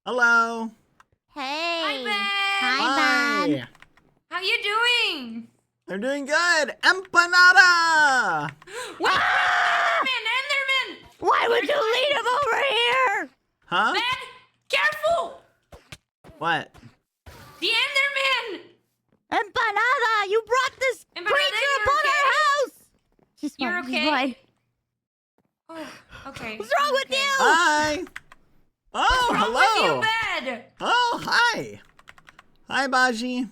Hello. Hey. Hi, Hi, Bad. Hi. How you doing? I'm doing good. Empanada. Wait, Ah! Enderman! Why would you lead him over here? Huh? Man, careful! What? The Enderman! Empanada, you brought this Empanada, creature you're upon okay? our house. She's fine. You're She's okay? fine. Oh, okay. What's wrong with okay. you? Hi. Oh, What's wrong hello. with you, Bad? Oh, hi. Hi, Bagi.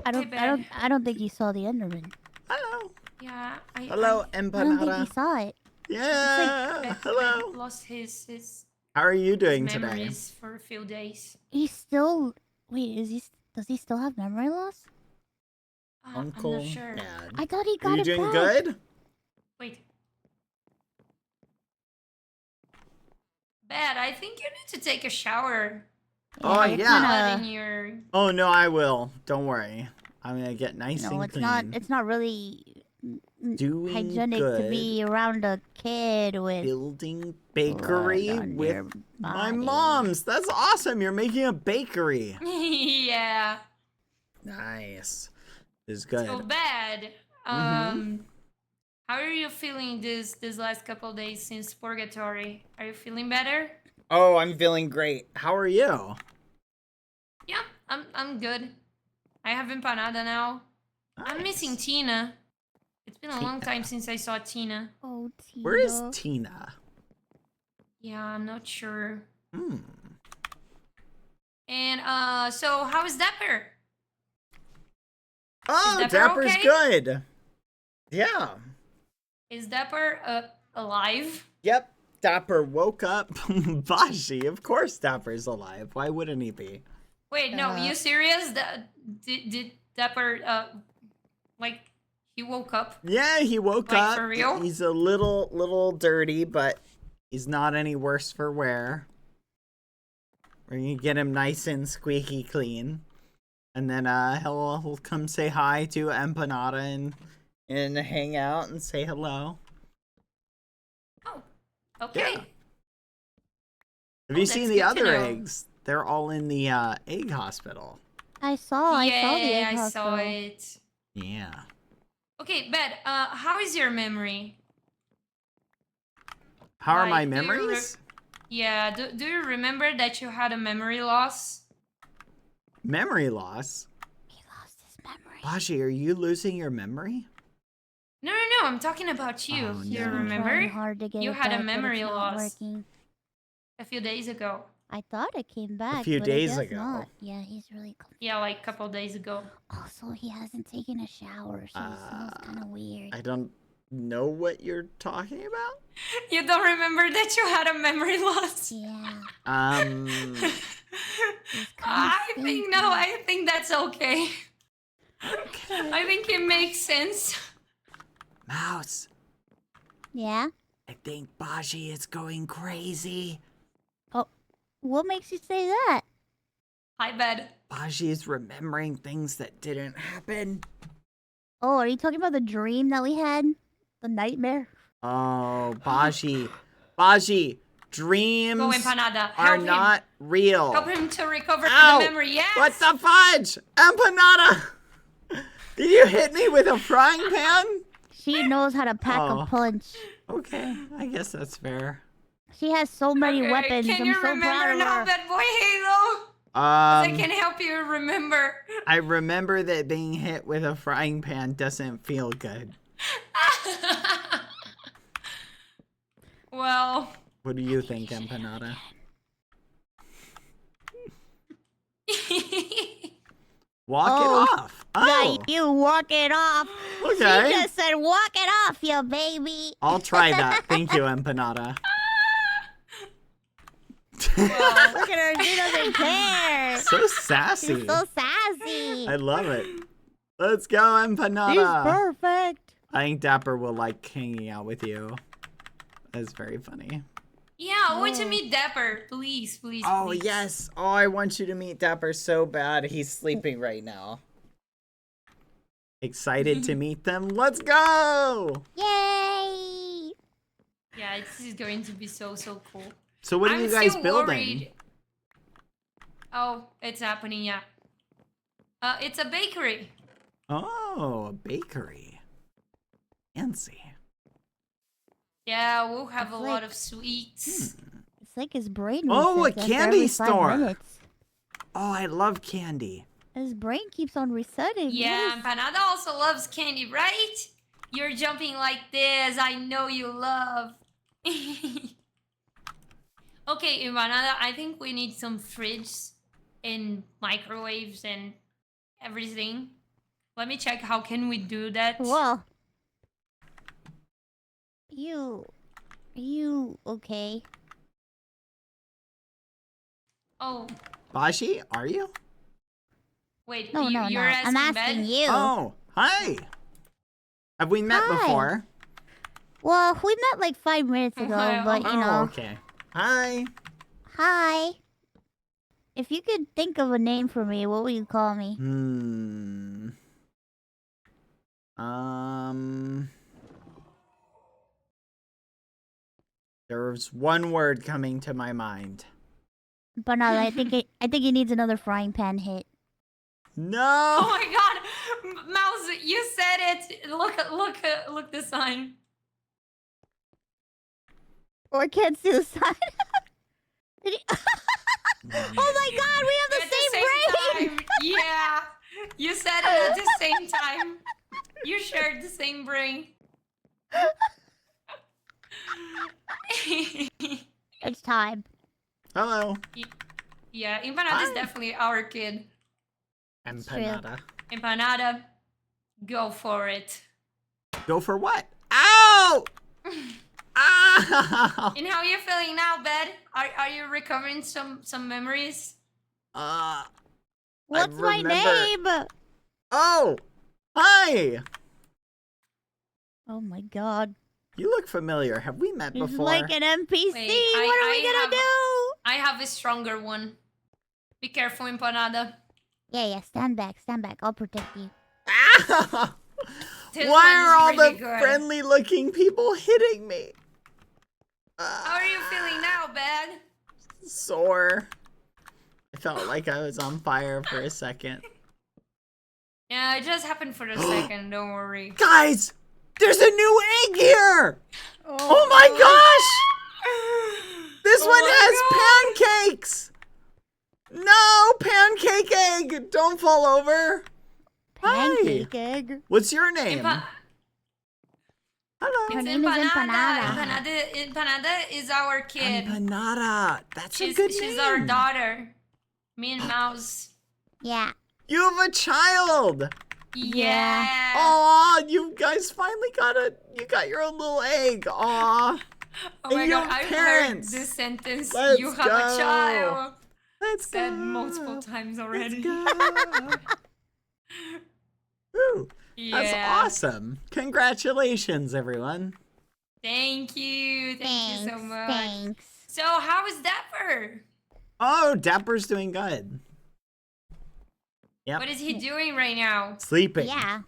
I don't think he saw the Enderman. Hello. Yeah, Hello, I don't think he Empanada. saw it. Yeah. Hello. Lost his How are you doing today? memories for a few days. He's still. Wait, does he still have memory loss? Uncle I'm not sure. Dad. I thought he got Are you it doing back. good? Wait. Bad, I think you need to take a shower. Oh, you're yeah. Blood in your... Oh, no, I will. Don't worry. I'm going to get nice No, and it's clean. not. It's not really Doing hygienic good. to be around a kid with Building bakery blood on with your my body. mom's. That's awesome. You're making a bakery. Yeah. Nice. This is good. So Bad. Mhm. How are you feeling this last couple days since purgatory? Are you feeling better? Oh, I'm feeling great. How are you? Yeah, I'm good. I have empanada now. I'm missing Nice. Tina. It's been a long Tina. time since I saw Tina. Oh, Tina. Where is Tina? Yeah, I'm not sure. Hmm. And so how is Dapper? Oh, Dapper Dapper's okay? good. Yeah. Is Dapper alive? Yep. Dapper woke up. Bashi, of course Dapper's alive. Why wouldn't he be? Wait, no, you serious? Did Dapper like he woke up? Yeah, he woke Like, up. for real? He's a little dirty, but he's not any worse for wear. We're gonna get him nice and squeaky clean. And then he'll come say hi to Empanada and hang out and say hello. Oh, okay. Yeah. Have you that's seen the good to other know. eggs? They're all in the egg hospital. I saw the Yeah, egg I saw hospital. it. Yeah. Okay, Bed, how is your memory? How are my Like, do you memories? Yeah, do you remember that you had a memory loss? Memory loss? He lost his memory. Bashi, are you losing your memory? No, I'm talking about you. Oh, You no. I'm trying remember? hard to get You it had a back, but memory it's not loss. working. A few days ago. I thought it came back, few but days I guess ago. not. Yeah, he's really cool. Yeah, like a couple days ago. Also, he hasn't taken a shower, so he smells kind of weird. I don't know what you're talking about. You don't remember that you had a memory loss? Yeah. I think that's okay. Okay. I think it makes sense. Mouse, Yeah? I think Bashi is going crazy. What makes you say that? Hi, Bed. Bashi is remembering things that didn't happen. Oh, are you talking about the dream that we had? The nightmare? Oh, Bashi, dreams Go, Empanada. are Help him. not real. Help him to recover Ow! the memory. Yes. What the fudge? Empanada! Did you hit me with a frying pan? She knows how to pack Oh. a punch. Okay, I guess that's fair. She has so many Okay, weapons. Can I'm you so proud remember of now, her. BadBoyHalo? I can Um, help you remember. I remember that being hit with a frying pan doesn't feel good. Well. What do you think, Empanada? Walk it off. Oh, Yeah, you walk it off. okay. She just said, walk it off, you baby. I'll try that. Thank you, Empanada. Well, Look at her. She doesn't care. So sassy. She's so sassy. I love it. Let's go, Empanada. She's perfect. I think Dapper will like hanging out with you. That's very funny. yeah, I want to meet Dapper. Please. Oh, please. yes. Oh, I want you to meet Dapper so bad. He's sleeping right now. Excited to meet them? Let's go! Yay. Yeah, this is going to be so cool. So what are I'm you guys still building? worried. Oh, it's happening, yeah. It's a bakery. Oh, a bakery. Fancy. Yeah, we'll have It's a lot of sweets. It's like his brain Oh, a resets after candy every 5 store. minutes. Oh, I love candy. His brain keeps on resetting. Yeah, What is- Empanada also loves candy, right? You're jumping like this. I know you love. Okay, Empanada, I think we need some fridges and microwaves and everything. Let me check how can we do that. Whoa. Are you okay? Oh, Bashi, are you? wait, No, no, you're no. asking, I'm asking Bed? you. Oh, hi. Have we met Hi. before? Well, we met like 5 minutes ago, Well, but you Oh, know. okay. Hi. Hi. If you could think of a name for me, what would you call me? There's one word coming to my mind. Banana, I think he needs another frying pan hit. No. Oh my god, Mouse, you said it. Look the sign. Or can't see the sign. Did he... Oh my god, we have the At same the brain! same time. Yeah, you said it at the same time. You shared the same brain. It's time. Hello. Yeah, Empanada is definitely our kid. Empanada. Empanada, go for it. Go for what? Ow! Ow! And how are you feeling now, Bed? Are you recovering some memories? What's my remember- name? Oh! Hi! Oh my god. You look familiar. Have we met He's before? like an NPC. Wait, What are we I gonna do? I have a stronger one. Be careful, Empanada. Yeah, stand back. I'll protect you. Ow! This Why one's are all the really good. friendly looking people hitting me? How are you feeling now, Bed? Sore. I felt like I was on fire for a second. Yeah, it just happened for a second, don't worry. Guys! There's a new egg here! Oh my gosh! This one has pancakes! No! Pancake egg! Don't fall over! Pancake Hi! egg. What's your name? Empa- Hello. Her it's name is Empanada. Empanada is our kid. Empanada. That's a good name. She's our daughter. Me and Mouse. Yeah. You have a child! Yeah. Aw, you guys finally you got your own little egg. Aw. Oh my and god, your I've parents. heard this sentence. Let's You have go. a child. Let's Said go. multiple times already. Let's go. Woo. That's Yeah. awesome. Congratulations, everyone. Thank you. Thank you so much. Thanks. So, how is Dapper? Oh, Dapper's doing good. Yep. What is he doing right now? Sleeping. Yeah.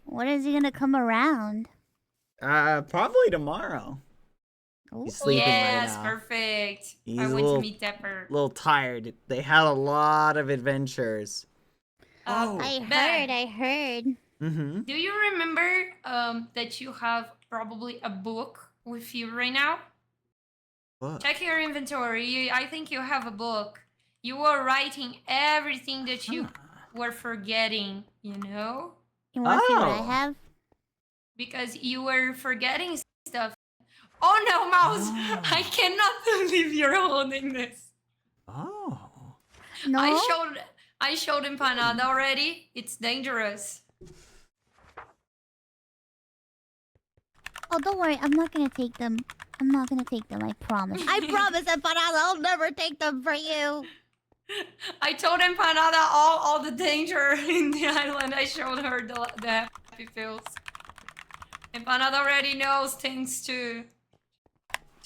When is he gonna come around? Probably tomorrow. Ooh. He's sleeping Yes, right now. perfect. He's I a want little- to meet Dapper. A little tired. They had a lot of adventures. Oh. I Ben, heard. Mm-hmm. do you remember that you have probably a book with you right now? Check your inventory. I think you have a book. You were writing everything that you were forgetting, you know? You wanna see what I Oh. have? Because you were forgetting stuff. Oh no, Mouse! Oh. I cannot believe you're holding this. Oh. No? I showed Empanada already. It's dangerous. Oh, don't worry. I'm not gonna take them. I promise. I promise, Empanada, I'll never take them for you. I told Empanada all the danger in the island. I showed her the happy pills. Empanada already knows things to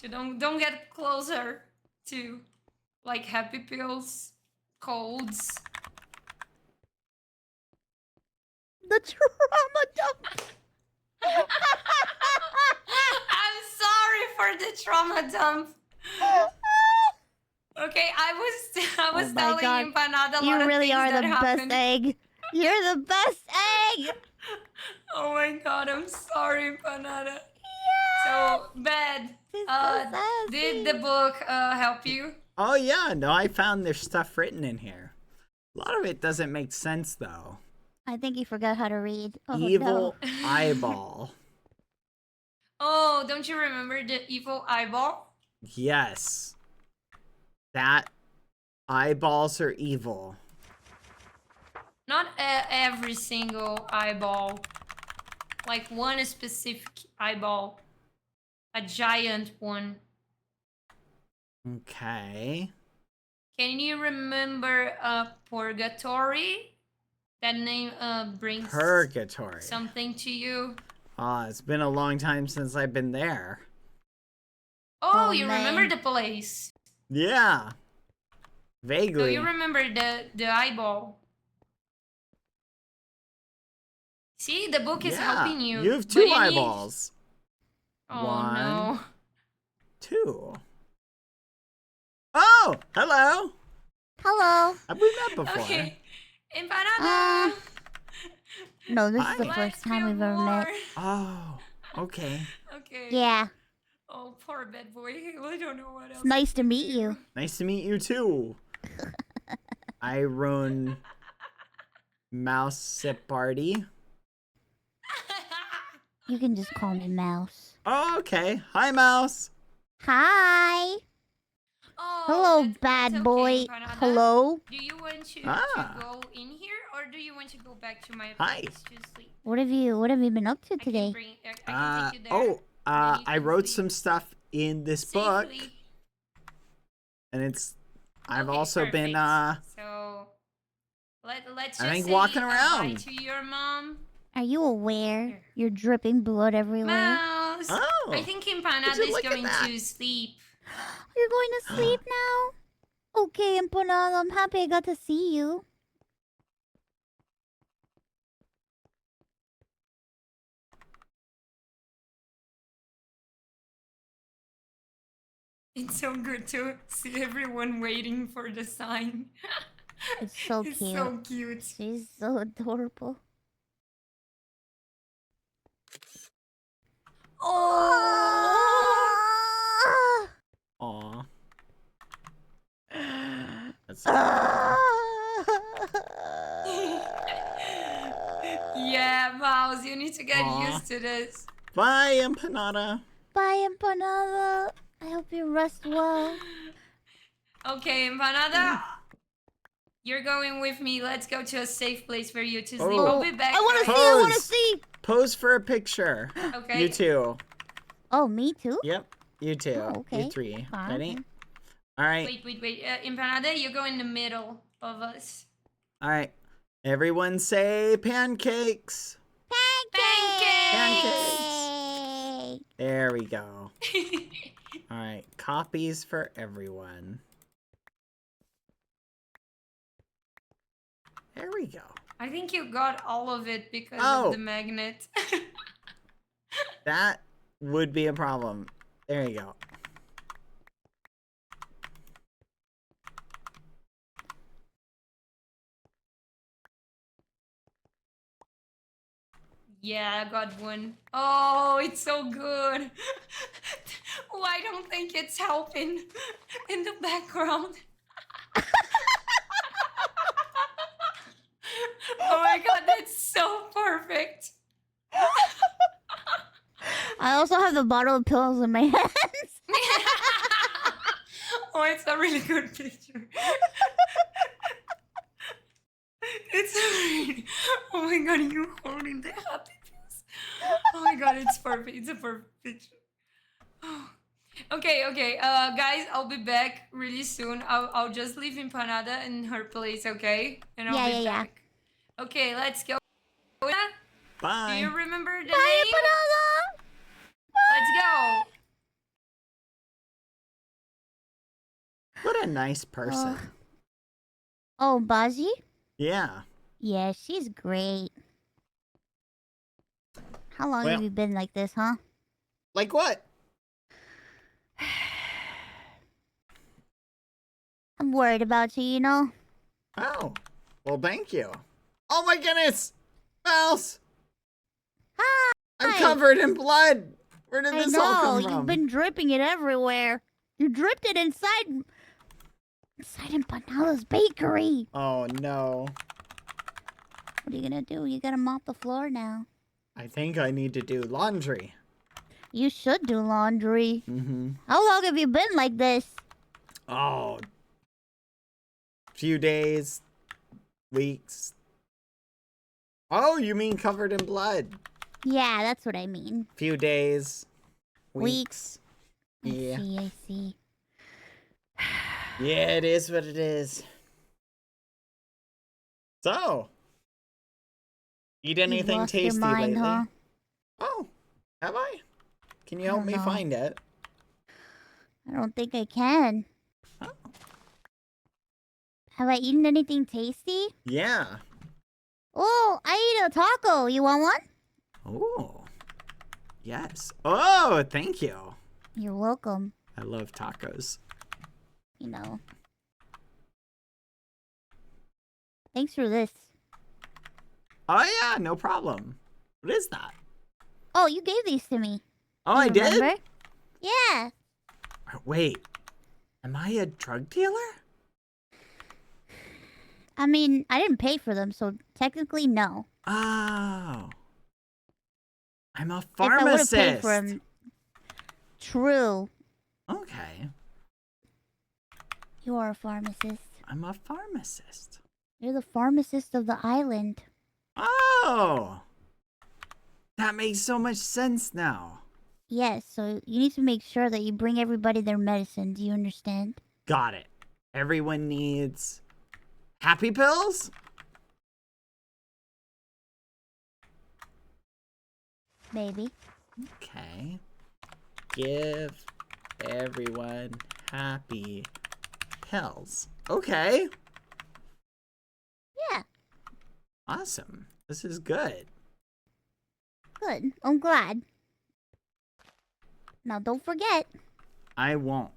don't get closer to like happy pills, colds. The trauma dump. I'm sorry for the trauma dump. Okay, I was Oh my telling God. Empanada a You lot of really things are that the happened. best egg. You're the best egg. Oh my God, I'm sorry, Empanada. So bad. She's so sassy. Did the book help you? Oh yeah, no, I found there's stuff written in here. A lot of it doesn't make sense though. I think you forgot how to read. Oh, Evil no. eyeball. Oh, don't you remember the evil eyeball? Yes. That eyeballs are evil. Not every single eyeball. Like one specific eyeball. A giant one. Okay. Can you remember Purgatory? That name brings Purgatory. something to you. It's been a long time since I've been there. Oh, Oh, you man. remember the place. Yeah. So Vaguely. you remember the eyeball. See, the book is helping you. You have but two need- eyeballs. Oh One. no. 2. Oh, hello. Hello. Have we met before? Okay. Empanada. No, this is the Hi. first time we've ever met. Oh, okay. Okay. Yeah. Oh, poor bad boy. I don't know what else. It's nice to meet you. Nice to meet you too. Iron Mouse Sip Party. You can just call me Mouse. Oh, okay. Hi, Mouse. Hi. Oh, Hello, that's bad okay, boy. Empanada. Hello. Do you want to Ah. go in here or do you want to go back to my Hi. place to sleep? What have you been up to today? I can take you there. and you I can wrote sleep some stuff in this book, safely. and I've Okay, also been perfect. So let's just I think say walking bye around. to your mom. Are you aware Here. you're dripping blood everywhere? Mouse. Oh, I think would Empanada you is look at going that? to sleep. You're going to sleep now? Okay, Empanada, I'm happy I got to see you. It's so good to see everyone waiting for the sign. It's so It's cute. so cute. She's so adorable. Oh. Aw. That's Yeah, Mouse, you need to get Aw. used to this. Bye, Empanada. Bye, Empanada. I hope you rest well. Okay, Empanada. You're going with me. Let's go to a safe place for you to sleep. Oh. We'll be back. I want to see, guys. I want to Pose. see. Pose for a picture. Okay. You two. Oh, me too? Yep. You two. Oh, okay. You three. Fine. Ready? All right. Wait. Empanada, you go in the middle of us. All right. Everyone say pancakes. Pancakes. There we go. All right. Copies for everyone. There we go. I think you got all of it because Oh. of the magnet. That would be a problem. There you go. Yeah, I got one. Oh, it's so good. Oh, I don't think it's helping in the background. Oh my god, that's so perfect. I also have the bottle of pills in my hands. Oh, it's a really good picture. It's really... Oh my god, you holding the happy pills. Oh my god, it's perfect. It's a perfect picture. Okay, guys, I'll be back really soon. I'll just leave Empanada in her place, okay? And I'll be Yeah. back. Okay, let's go. Do Bye. you remember the Bye, name? Empanada. Let's go. What a nice person. Oh, Bagi? Yeah. Yeah, she's great. How long Well- have you been like this, huh? Like what? I'm worried about you, you know? Oh, well, thank you. Oh my goodness! Mouse! Hi! I'm covered in blood! Where did I this all know, come from? you've been dripping it everywhere. You dripped it inside Empanada's bakery. Oh no. What are you gonna do? You gotta mop the floor now. I think I need to do laundry. You should do laundry. Mm-hmm. How long have you been like this? Oh. Few days. Weeks. Oh, you mean covered in blood? Yeah, that's what I mean. Few days. Weeks. Yeah. I see. Yeah, it is what it is. So, eat You anything lost your tasty mind, lately? huh? Oh, have I? Can you I help don't me know. find it? I don't think I can. Oh. Have I eaten anything tasty? Yeah. Oh, I ate a taco. You want one? Oh. Yes. Oh, thank you. You're welcome. I love tacos. You know. Thanks for this. Oh yeah, no problem. What is that? Oh, you gave these to me. Oh, You I did? remember? Yeah. Wait. Am I a drug dealer? I mean, I didn't pay for them, so technically no. Oh. I'm a If I would have pharmacist. paid for them. True. Okay. You are a pharmacist. I'm a pharmacist. You're the pharmacist of the island. Oh. That makes so much sense now. Yes, so you need to make sure that you bring everybody their medicine. Do you understand? Got it. Everyone needs happy pills? Maybe. Okay. Give everyone happy pills. Okay. Yeah, Awesome. This is good. good. I'm glad. Now don't forget. I won't.